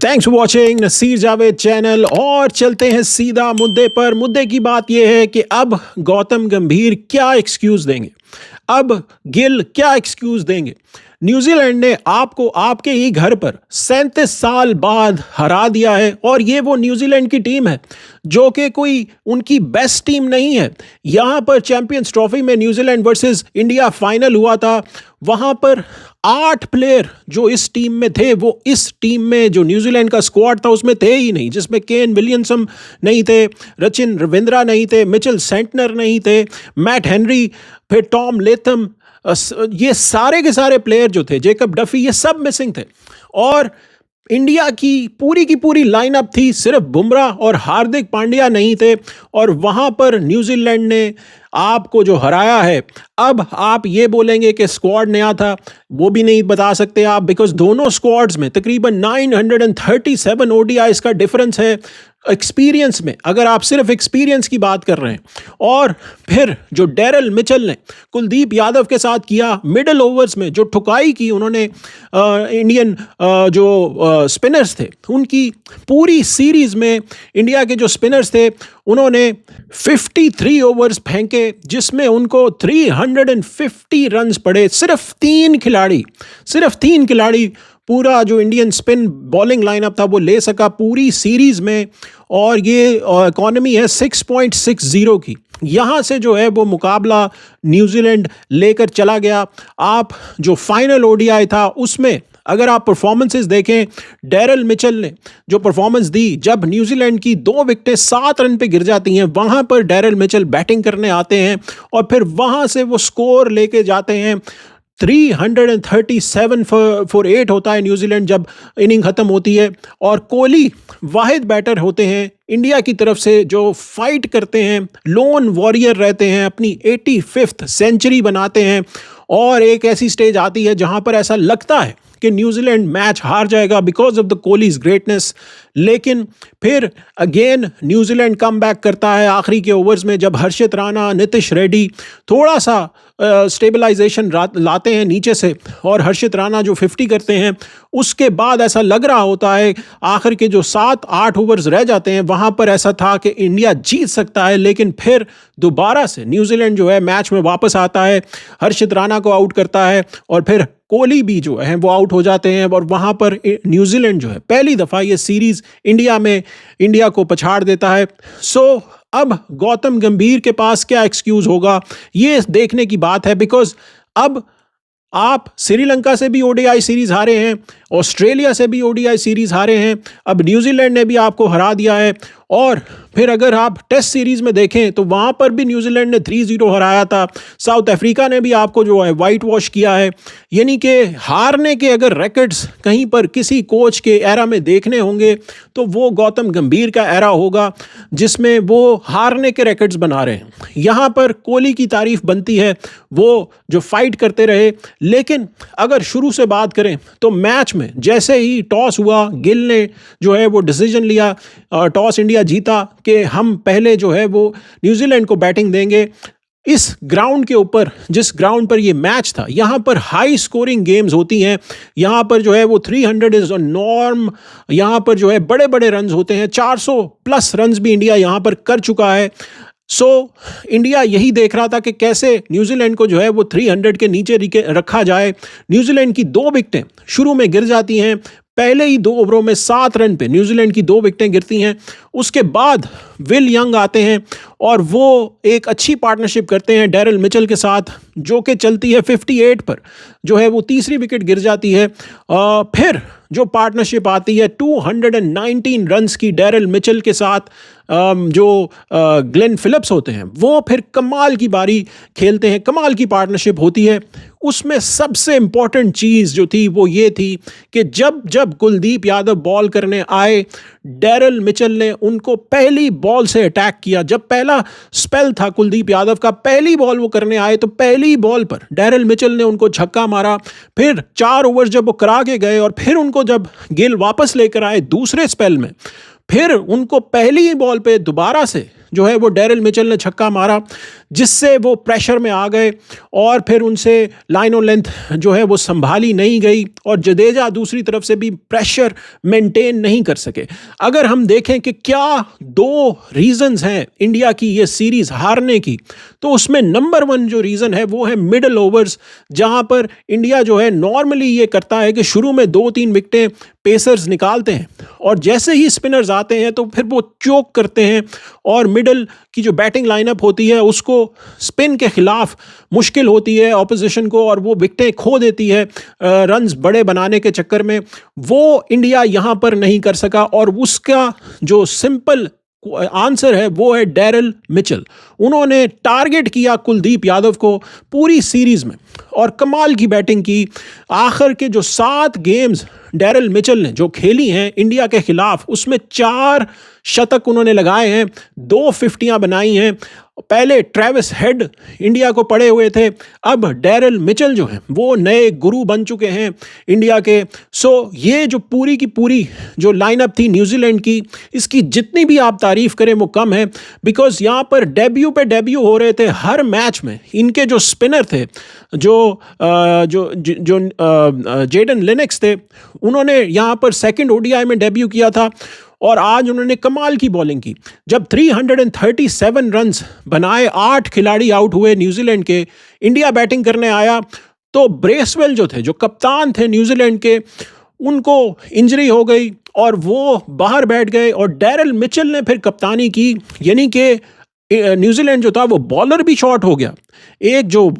Thanks for watching Naseer Javed channel. और चलते हैं सीधा मुद्दे पर। मुद्दे की बात यह है कि अब गौतम गंभीर क्या एक्सक्यूज देंगे, अब गिल क्या एक्सक्यूज देंगे। न्यूजीलैंड ने आपको आपके ही घर पर 37 साल बाद हरा दिया है, और ये वो न्यूजीलैंड की टीम है जो कि कोई उनकी बेस्ट टीम नहीं है। यहां पर चैंपियंस ट्रॉफी में न्यूजीलैंड वर्सेस इंडिया फाइनल हुआ था, वहां पर 8 प्लेयर जो इस टीम में थे वो इस टीम में जो न्यूजीलैंड का स्क्वाड था उसमें थे ही नहीं, जिसमें केन विलियमसन नहीं थे, रचिन रविंद्रा नहीं थे, मिचेल सेंटनर नहीं थे, मैट हेनरी, फिर टॉम लेथम, ये सारे के सारे प्लेयर जो थे, जेकब डफी, ये सब मिसिंग थे। और इंडिया की पूरी लाइनअप थी, सिर्फ बुमराह और हार्दिक पांड्या नहीं थे, और वहां पर न्यूजीलैंड ने आपको जो हराया है। अब आप ये बोलेंगे कि स्क्वाड नया था, वो भी नहीं बता सकते आप, बिकॉज दोनों स्क्वाड्स में तकरीबन 937 ओडीआईस का डिफरेंस है एक्सपीरियंस में, अगर आप सिर्फ एक्सपीरियंस की बात कर रहे हैं। और फिर जो डेरिल मिचेल ने कुलदीप यादव के साथ किया मिडिल ओवर्स में, जो ठुकाई की उन्होंने इंडियन जो स्पिनर्स थे उनकी, पूरी सीरीज में इंडिया के जो स्पिनर्स थे उन्होंने 53 ओवर्स फेंके, जिसमें उनको 350 रन्स पड़े। सिर्फ तीन खिलाड़ी पूरा जो इंडियन स्पिन बॉलिंग लाइनअप था वो ले सका पूरी सीरीज में, और ये इकॉनमी है 6.60 की। यहाँ से जो है वो मुकाबला न्यूजीलैंड लेकर चला गया। आप जो फाइनल ओडीआई था उसमें अगर आप परफॉर्मेंसेस देखें, डेरिल मिचेल ने जो परफॉर्मेंस दी, जब न्यूजीलैंड की 2 विकेटें 7 रन पे गिर जाती हैं, वहाँ पर डेरिल मिचेल बैटिंग करने आते हैं और फिर वहाँ से वो स्कोर लेके जाते हैं। 337 फॉर 8 होता है न्यूजीलैंड जब इनिंग ख़त्म होती है, और कोहली वाहिद बैटर होते हैं इंडिया की तरफ से जो फाइट करते हैं, लोन वॉरियर रहते हैं, अपनी 85th सेंचुरी बनाते हैं। और एक ऐसी स्टेज आती है जहां पर ऐसा लगता है कि न्यूजीलैंड मैच हार जाएगा because of the Kohli's greatness, लेकिन फिर अगेन न्यूजीलैंड कम बैक करता है आखिरी के ओवर्स में, जब हर्षित राणा, नितिश रेड्डी थोड़ा सा स्टेबलाइजेशन लाते हैं नीचे से, और हर्षित राणा जो 50 करते हैं, उसके बाद ऐसा लग रहा होता है आखिर के जो 7-8 ओवर्स रह जाते हैं वहाँ पर ऐसा था कि इंडिया जीत सकता है, लेकिन फिर दोबारा से न्यूजीलैंड जो है मैच में वापस आता है, हर्षित राणा को आउट करता है, और फिर कोहली भी जो है वो आउट हो जाते हैं, और वहाँ पर न्यूजीलैंड जो है पहली दफ़ा ये सीरीज़ इंडिया को पछाड़ देता है। सो अब गौतम गंभीर के पास क्या एक्सक्यूज़ होगा ये देखने की बात है, बिकॉज अब आप श्रीलंका से भी ओडीआई सीरीज हारे हैं, ऑस्ट्रेलिया से भी ओडीआई सीरीज हारे हैं, अब न्यूजीलैंड ने भी आपको हरा दिया है, और फिर अगर आप टेस्ट सीरीज में देखें तो वहाँ पर भी न्यूजीलैंड ने 3-0 हराया था, साउथ अफ्रीका ने भी आपको जो है वाइट वॉश किया है। यानी कि हारने के अगर रिकॉर्ड्स कहीं पर किसी कोच के एरा में देखने होंगे तो वो गौतम गंभीर का एरा होगा, जिसमें वो हारने के रिकॉर्ड्स बना रहे हैं। यहाँ पर कोहली की तारीफ बनती है, वो जो फाइट करते रहे, लेकिन अगर शुरू से बात करें तो मैच में जैसे ही टॉस हुआ, गिल ने जो है वो डिसीजन लिया, टॉस इंडिया जीता कि हम पहले जो है वो न्यूजीलैंड को बैटिंग देंगे। इस ग्राउंड के ऊपर, जिस ग्राउंड पर ये मैच था, यहाँ पर हाई स्कोरिंग गेम्स होती हैं, यहाँ पर जो है वो 300 इज अ नॉर्म, यहाँ पर जो है बड़े बड़े रन्स होते हैं, 400 प्लस रन्स भी इंडिया यहाँ पर कर चुका है। सो इंडिया यही देख रहा था कि कैसे न्यूजीलैंड को जो है वो 300 के नीचे रखा जाए। न्यूजीलैंड की 2 विकेटें शुरू में गिर जाती हैं, पहले ही 2 ओवरों में 7 रन पे न्यूजीलैंड की 2 विकेटें गिरती हैं। उसके बाद विल यंग आते हैं और वो एक अच्छी पार्टनरशिप करते हैं डेरिल मिचेल के साथ, जो कि चलती है 58 पर, जो है वो तीसरी विकेट गिर जाती है। फिर जो पार्टनरशिप आती है 219 रन्स की डेरिल मिचेल के साथ, जो ग्लेन फिलिप्स होते हैं वो फिर कमाल की बारी खेलते हैं, कमाल की पार्टनरशिप होती है। उसमें सबसे इंपॉर्टेंट चीज़ जो थी वो ये थी कि जब कुलदीप यादव बॉल करने आए, डेरिल मिचेल ने उनको पहली बॉल से अटैक किया। जब पहला स्पेल था कुलदीप यादव का, पहली बॉल वो करने आए तो पहली बॉल पर डेरिल मिचेल ने उनको छक्का मारा। फिर 4 ओवर जब वो करा के गए और फिर उनको जब गिल वापस लेकर आए दूसरे स्पेल में, फिर उनको पहली बॉल पे दोबारा से जो है वो डेरिल मिचेल ने छक्का मारा, जिससे वो प्रेशर में आ गए और फिर उनसे लाइन और लेंथ जो है वो संभाली नहीं गई और जडेजा दूसरी तरफ से भी प्रेशर मेंटेन नहीं कर सके। अगर हम देखें कि क्या दो रीजंस हैं इंडिया की ये सीरीज हारने की, तो उसमें नंबर वन जो रीज़न है वो है मिडल ओवर्स, जहां पर इंडिया जो है नॉर्मली ये करता है कि शुरू में 2-3 विकेटें पेसर्स निकालते हैं और जैसे ही स्पिनर्स आते हैं तो फिर वो चोक करते हैं और मिडल की जो बैटिंग लाइनअप होती है उसको स्पिन के खिलाफ मुश्किल होती है ऑपोजिशन को और वो विकेटें खो देती है रन्स बड़े बनाने के चक्कर में। वो इंडिया यहाँ पर नहीं कर सका और उसका जो सिंपल आंसर है वो है डेरिल मिचेल। उन्होंने टारगेट किया कुलदीप यादव को पूरी सीरीज में और कमाल की बैटिंग की। आखिर के जो 7 गेम्स डेरिल मिचेल ने जो खेली हैं इंडिया के खिलाफ, उसमें 4 शतक उन्होंने लगाए हैं, 2 फिफ्टियां बनाई हैं। पहले ट्रेविस हेड इंडिया को पड़े हुए थे, अब डेरिल मिचेल जो हैं वो नए गुरु बन चुके हैं इंडिया के। सो ये जो पूरी की पूरी जो लाइनअप थी न्यूजीलैंड की, इसकी जितनी भी आप तारीफ करें वो कम है, बिकॉज यहाँ पर डेब्यू पे डेब्यू हो रहे थे हर मैच में। इनके जो स्पिनर थे जो जेडन लिनेक्स थे, उन्होंने यहाँ पर सेकंड ओडीआई में डेब्यू किया था और आज उन्होंने कमाल की बॉलिंग की। जब 337 रन्स बनाए, 8 खिलाड़ी आउट हुए न्यूजीलैंड के, इंडिया बैटिंग करने आया तो ब्रेसवेल जो थे, जो कप्तान थे न्यूजीलैंड के, उनको इंजरी हो गई और वो बाहर बैठ गए और डेरिल मिचेल ने फिर कप्तानी की। यानी कि न्यूजीलैंड जो था वो बॉलर भी शॉर्ट हो गया। एक जो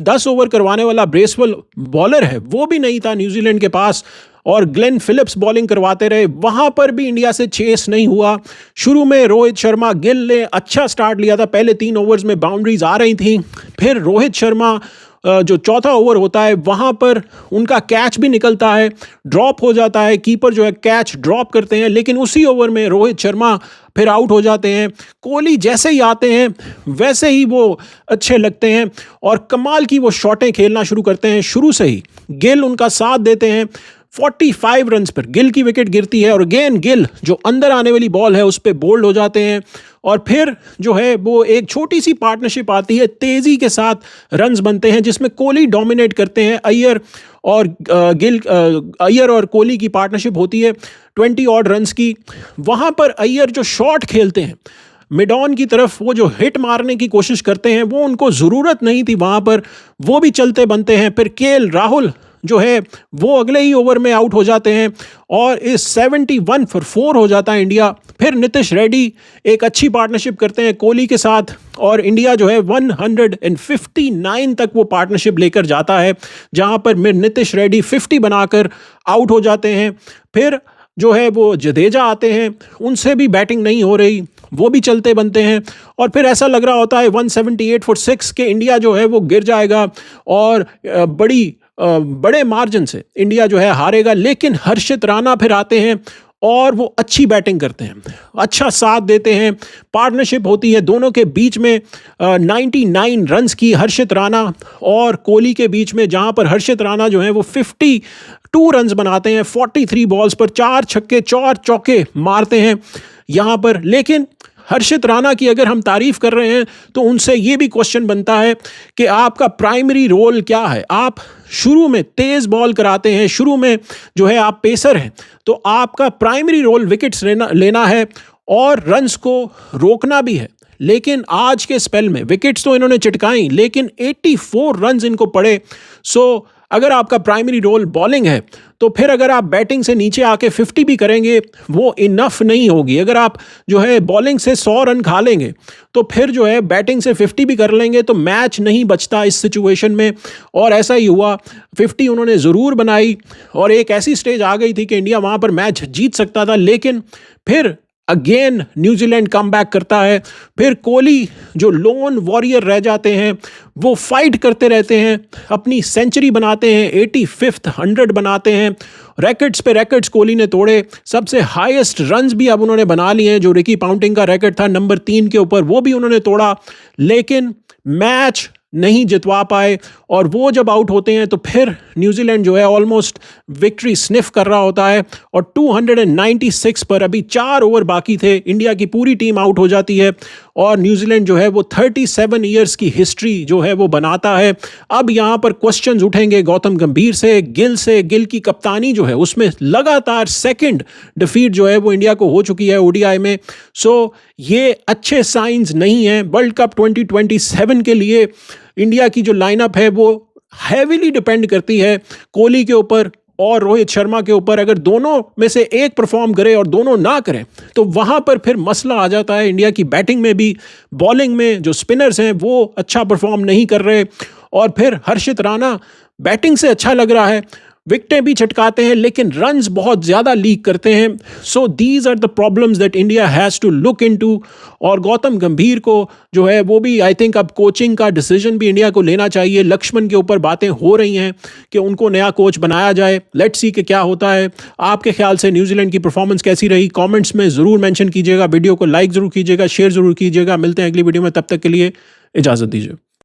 10 ओवर करवाने वाला ब्रेसवेल बॉलर है वो भी नहीं था न्यूजीलैंड के पास और ग्लेन फिलिप्स बॉलिंग करवाते रहे। वहां पर भी इंडिया से चेस नहीं हुआ। शुरू में रोहित शर्मा गिल ने अच्छा स्टार्ट लिया था, पहले 3 ओवर्स में बाउंड्रीज आ रही थी। फिर रोहित शर्मा जो चौथा ओवर होता है वहां पर उनका कैच भी निकलता है, ड्रॉप हो जाता है, कीपर जो है कैच ड्रॉप करते हैं, लेकिन उसी ओवर में रोहित शर्मा फिर आउट हो जाते हैं। कोहली जैसे ही आते हैं वैसे ही वो अच्छे लगते हैं और कमाल की वो शॉटें खेलना शुरू करते हैं। शुरू से ही गिल उनका साथ देते हैं। 45 रन्स पर गिल की विकेट गिरती है और अगेन गिल जो अंदर आने वाली बॉल है उस पर बोल्ड हो जाते हैं और फिर जो है वो एक छोटी सी पार्टनरशिप आती है, तेजी के साथ रन्स बनते हैं जिसमें कोहली डोमिनेट करते हैं। अय्यर और कोहली की पार्टनरशिप होती है 20 ऑड रन्स की। वहां पर अय्यर जो शॉट खेलते हैं मिड ऑन की तरफ, वो जो हिट मारने की कोशिश करते हैं, वो उनको ज़रूरत नहीं थी वहां पर, वो भी चलते बनते हैं। फिर केएल राहुल जो है वो अगले ही ओवर में आउट हो जाते हैं और इस 71 फॉर 4 हो जाता है इंडिया। फिर नीतीश रेड्डी एक अच्छी पार्टनरशिप करते हैं कोहली के साथ और इंडिया जो है 159 तक वो पार्टनरशिप लेकर जाता है, जहां पर नीतीश रेड्डी 50 बनाकर आउट हो जाते हैं। फिर जो है वो जडेजा आते हैं, उनसे भी बैटिंग नहीं हो रही, वो भी चलते बनते हैं और फिर ऐसा लग रहा होता है 178 फॉर 6 के इंडिया जो है वो गिर जाएगा और बड़े मार्जिन से इंडिया जो है हारेगा। लेकिन हर्षित राणा फिर आते हैं और वो अच्छी बैटिंग करते हैं, अच्छा साथ देते हैं। पार्टनरशिप होती है दोनों के बीच में 99 रन्स की हर्षित राणा और कोहली के बीच में, जहां पर हर्षित राणा जो है वो 52 रन्स बनाते हैं 43 बॉल्स पर, 4 छक्के 4 चौके मारते हैं यहां पर। लेकिन हर्षित राणा की अगर हम तारीफ कर रहे हैं तो उनसे ये भी क्वेश्चन बनता है कि आपका प्राइमरी रोल क्या है। आप शुरू में तेज बॉल कराते हैं, शुरू में जो है आप पेसर हैं, तो आपका प्राइमरी रोल विकेट्स लेना है और रन्स को रोकना भी है। लेकिन आज के स्पेल में विकेट्स तो इन्होंने चिटकाई लेकिन 84 रन्स इनको पड़े। सो अगर आपका प्राइमरी रोल बॉलिंग है तो फिर अगर आप बैटिंग से नीचे आके 50 भी करेंगे वो इनफ नहीं होगी। अगर आप जो है बॉलिंग से 100 रन खा लेंगे तो फिर जो है बैटिंग से 50 भी कर लेंगे तो मैच नहीं बचता इस सिचुएशन में। और ऐसा ही हुआ, 50 उन्होंने ज़रूर बनाई और एक ऐसी स्टेज आ गई थी कि इंडिया वहाँ पर मैच जीत सकता था, लेकिन फिर अगेन न्यूजीलैंड कम बैक करता है। फिर कोहली जो लोन वॉरियर रह जाते हैं वो फाइट करते रहते हैं, अपनी सेंचुरी बनाते हैं, 85th 100 बनाते हैं, रैकेट्स पे रैकेट्स कोहली ने तोड़े। सबसे हाईएस्ट रन्स भी अब उन्होंने बना लिए हैं, जो रिकी पाउंटिंग का रैकेट था नंबर 3 के ऊपर, वो भी उन्होंने तोड़ा, लेकिन मैच नहीं जितवा पाए। और वो जब आउट होते हैं तो फिर न्यूजीलैंड जो है ऑलमोस्ट विक्ट्री स्निफ कर रहा होता है और 296 पर अभी 4 ओवर बाकी थे, इंडिया की पूरी टीम आउट हो जाती है और न्यूजीलैंड जो है वो 37 ईयर्स की हिस्ट्री जो है वो बनाता है। अब यहाँ पर क्वेश्चंस उठेंगे गौतम गंभीर से, गिल की कप्तानी जो है उसमें लगातार सेकंड डिफीट जो है वो इंडिया को हो चुकी है ओडीआई में। सो ये अच्छे साइंस नहीं है वर्ल्ड कप 2027 के लिए। इंडिया की जो लाइनअप है वो हैवीली डिपेंड करती है कोहली के ऊपर और रोहित शर्मा के ऊपर। अगर दोनों में से एक परफॉर्म करे और दोनों ना करें तो वहां पर फिर मसला आ जाता है। इंडिया की बैटिंग में भी, बॉलिंग में जो स्पिनर्स हैं वो अच्छा परफॉर्म नहीं कर रहे, और फिर हर्षित राणा बैटिंग से अच्छा लग रहा है, विकेटें भी चटकाते हैं लेकिन रन्स बहुत ज़्यादा लीक करते हैं। So these are the problems that India has to look into. और गौतम गंभीर को जो है वो भी आई थिंक अब कोचिंग का डिसीजन भी इंडिया को लेना चाहिए। लक्ष्मण के ऊपर बातें हो रही हैं कि उनको नया कोच बनाया जाए। लेट्स सी कि क्या होता है। आपके ख्याल से न्यूजीलैंड की परफॉर्मेंस कैसी रही, कॉमेंट्स में ज़रूर मैंशन कीजिएगा। वीडियो को लाइक ज़रूर कीजिएगा, शेयर ज़रूर कीजिएगा। मिलते हैं अगली वीडियो में, तब तक के लिए इजाज़त दीजिए।